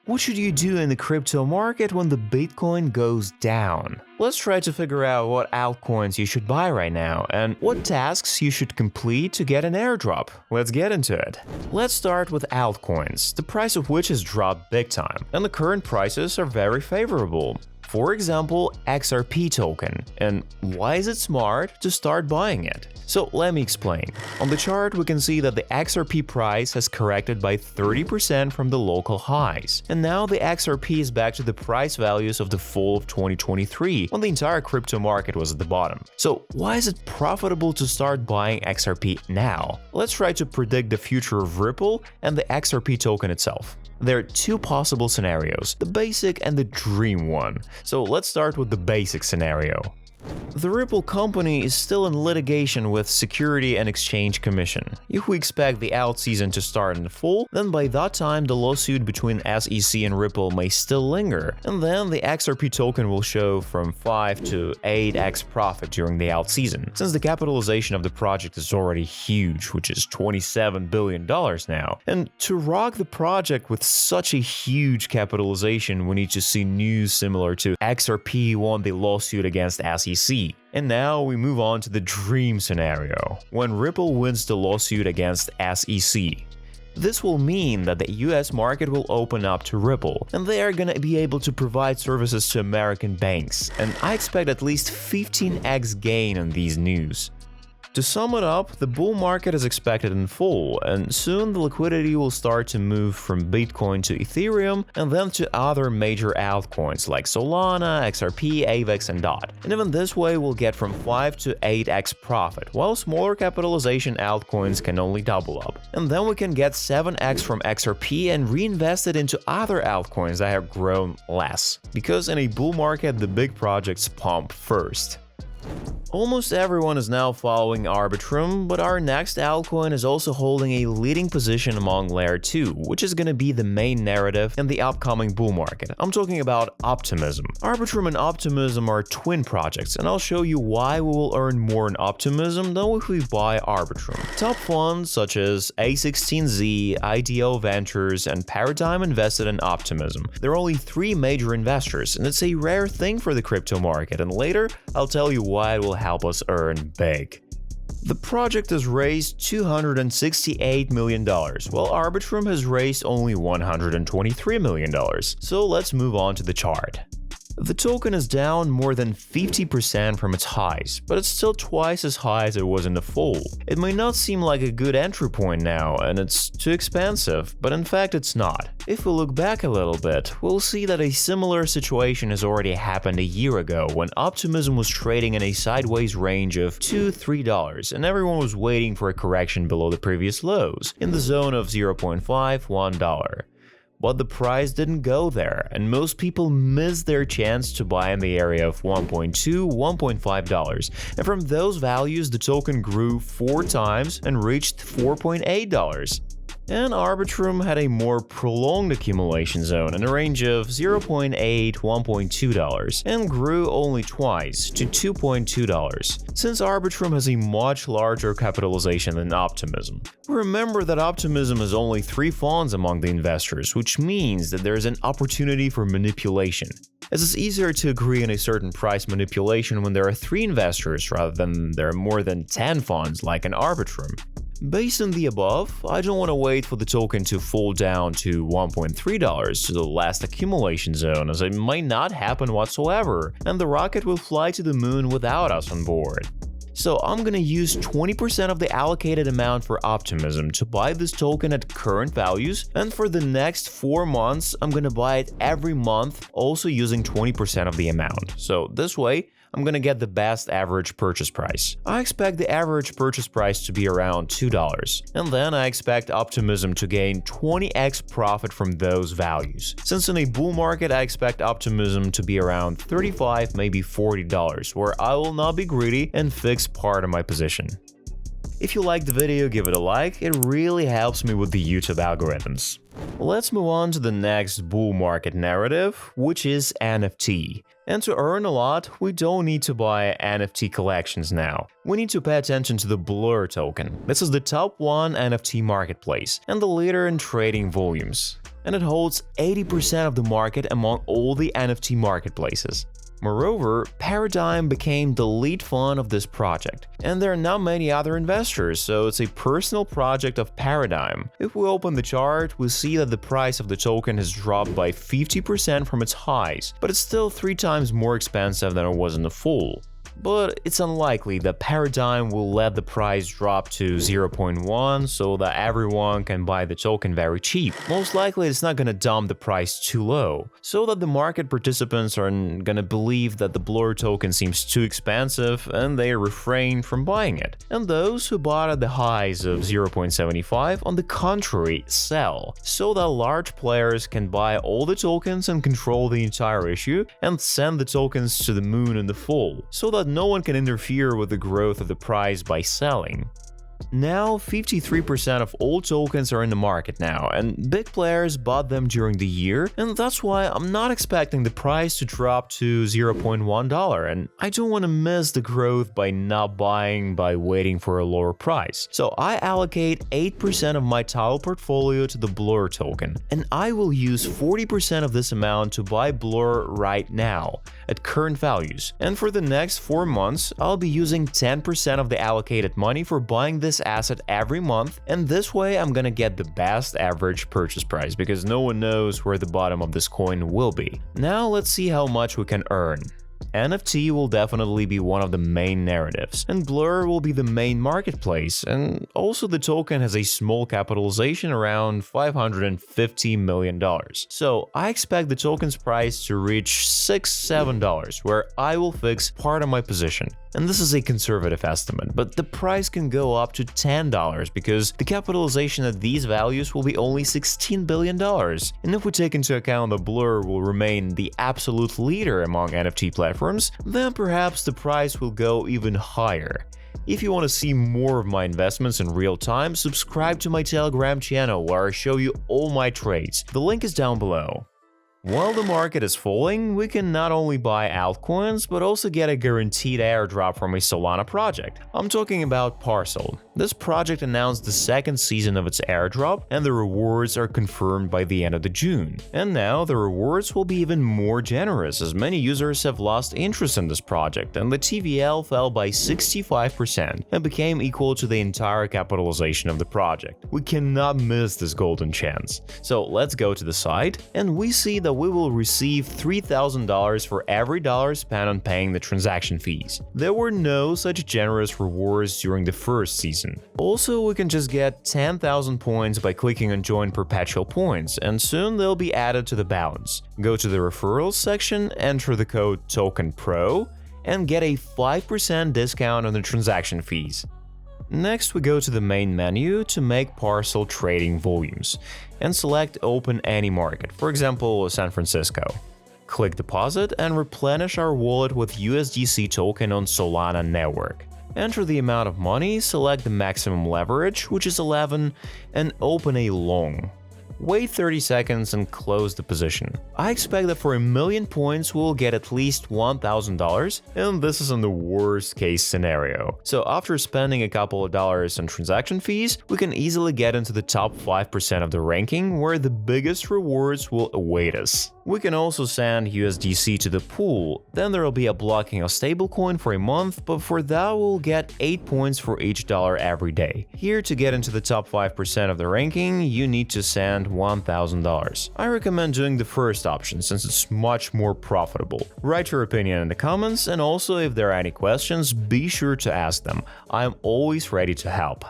What should you do in the crypto market when the Bitcoin goes down? Let's try to figure out what altcoins you should buy right now and what tasks you should complete to get an airdrop. Let's get into it. Let's start with altcoins, the price of which has dropped big time, and the current prices are very favorable. For example, XRP token. And why is it smart to start buying it? So let me explain. On the chart, we can see that the XRP price has corrected by 30% from the local highs. And now the XRP is back to the price values of the fall of 2023, when the entire crypto market was at the bottom. So why is it profitable to start buying XRP now? Let's try to predict the future of Ripple and the XRP token itself. There are two possible scenarios, the basic and the dream one. So let's start with the basic scenario. The Ripple company is still in litigation with Security and Exchange Commission. If we expect the alt season to start in the fall, then by that time the lawsuit between SEC and Ripple may still linger, and then the XRP token will show from 5 to 8x profit during the alt season, since the capitalization of the project is already huge, which is $27 billion now. And to rock the project with such a huge capitalization, we need to see news similar to XRP won the lawsuit against SEC. And now we move on to the dream scenario, when Ripple wins the lawsuit against SEC. This will mean that the US market will open up to Ripple, and they are gonna be able to provide services to American banks, and I expect at least 15x gain on these news. To sum it up, the bull market is expected in fall, and soon the liquidity will start to move from Bitcoin to Ethereum and then to other major altcoins like Solana, XRP, AVAX, and DOT. And even this way we'll get from 5 to 8x profit, while smaller capitalization altcoins can only double up. And then we can get 7x from XRP and reinvest it into other altcoins that have grown less. Because in a bull market, the big projects pump first. Almost everyone is now following Arbitrum, but our next altcoin is also holding a leading position among Layer 2, which is going to be the main narrative in the upcoming bull market. I'm talking about Optimism. Arbitrum and Optimism are twin projects, and I'll show you why we will earn more in Optimism than if we buy Arbitrum. Top funds such as A16Z, IDO Ventures, and Paradigm invested in Optimism. There are only 3 major investors, and it's a rare thing for the crypto market, and later I'll tell you why it will help us earn big. The project has raised $268 million, while Arbitrum has raised only $123 million. So let's move on to the chart. The token is down more than 50% from its highs, but it's still twice as high as it was in the fall. It may not seem like a good entry point now, and it's too expensive, but in fact it's not. If we look back a little bit, we'll see that a similar situation has already happened a year ago when Optimism was trading in a sideways range of $2–3, and everyone was waiting for a correction below the previous lows, in the zone of $0.5–1. But the price didn't go there, and most people missed their chance to buy in the area of $1.2–1.5, and from those values the token grew 4 times and reached $4.8. And Arbitrum had a more prolonged accumulation zone in a range of $0.8–1.2 and grew only twice to $2.2, since Arbitrum has a much larger capitalization than Optimism. Remember that Optimism has only 3 funds among the investors, which means that there is an opportunity for manipulation, as it's easier to agree on a certain price manipulation when there are 3 investors rather than there are more than 10 funds like an Arbitrum. Based on the above, I don't want to wait for the token to fall down to $1.3 to the last accumulation zone, as it might not happen whatsoever, and the rocket will fly to the moon without us on board. So I'm gonna use 20% of the allocated amount for Optimism to buy this token at current values, and for the next 4 months I'm gonna buy it every month, also using 20% of the amount. So this way, I'm gonna get the best average purchase price. I expect the average purchase price to be around $2, and then I expect Optimism to gain 20x profit from those values. Since in a bull market I expect Optimism to be around $35, maybe $40, where I will not be greedy and fix part of my position. If you liked the video, give it a like, it really helps me with the YouTube algorithms. Let's move on to the next bull market narrative, which is NFT. And to earn a lot, we don't need to buy NFT collections now. We need to pay attention to the Blur token. This is the top 1 NFT marketplace and the leader in trading volumes. And it holds 80% of the market among all the NFT marketplaces. Moreover, Paradigm became the lead fund of this project, and there are not many other investors, so it's a personal project of Paradigm. If we open the chart, we see that the price of the token has dropped by 50% from its highs, but it's still 3 times more expensive than it was in the fall. But it's unlikely that Paradigm will let the price drop to 0.1 so that everyone can buy the token very cheap. Most likely it's not gonna dump the price too low, so that the market participants are gonna believe that the Blur token seems too expensive and they refrain from buying it. And those who bought at the highs of 0.75 on the contrary sell, so that large players can buy all the tokens and control the entire issue and send the tokens to the moon in the fall, so that no one can interfere with the growth of the price by selling. Now, 53% of all tokens are in the market now, and big players bought them during the year, and that's why I'm not expecting the price to drop to $0.1, and I don't want to miss the growth by not buying by waiting for a lower price. So I allocate 8% of my total portfolio to the Blur token, and I will use 40% of this amount to buy Blur right now, at current values. And for the next 4 months, I'll be using 10% of the allocated money for buying this asset every month, and this way I'm gonna get the best average purchase price because no one knows where the bottom of this coin will be. Now let's see how much we can earn. NFT will definitely be one of the main narratives, and Blur will be the main marketplace, and also the token has a small capitalization around $550 million. So I expect the token's price to reach $6–7, where I will fix part of my position. And this is a conservative estimate, but the price can go up to $10 because the capitalization at these values will be only $16 billion. And if we take into account that Blur will remain the absolute leader among NFT platforms, then perhaps the price will go even higher. If you want to see more of my investments in real time, subscribe to my Telegram channel where I show you all my trades. The link is down below. While the market is falling, we can not only buy altcoins, but also get a guaranteed airdrop from a Solana project. I'm talking about Parcl. This project announced the 2nd season of its airdrop, and the rewards are confirmed by the end of June. And now the rewards will be even more generous, as many users have lost interest in this project, and the TVL fell by 65% and became equal to the entire capitalization of the project. We cannot miss this golden chance. So let's go to the site, and we see that we will receive $3,000 for every dollar spent on paying the transaction fees. There were no such generous rewards during the 1st season. Also, we can just get 10,000 points by clicking on Join Perpetual Points, and soon they'll be added to the balance. Go to the referrals section, enter the code TOKENPRO, and get a 5% discount on the transaction fees. Next, we go to the main menu to make Parcl trading volumes, and select Open Any Market, for example, San Francisco. Click Deposit and replenish our wallet with USDC token on Solana network. Enter the amount of money, select the maximum leverage, which is 11, and open a long. Wait 30 seconds and close the position. I expect that for 1,000,000 points we'll get at least $1,000, and this is in the worst case scenario. So after spending a couple of dollars on transaction fees, we can easily get into the top 5% of the ranking, where the biggest rewards will await us. We can also send USDC to the pool, then there will be a blocking of stablecoin for a month, but for that we'll get 8 points for each dollar every day. Here, to get into the top 5% of the ranking, you need to send $1,000. I recommend doing the first option since it's much more profitable. Write your opinion in the comments, and also if there are any questions, be sure to ask them. I'm always ready to help.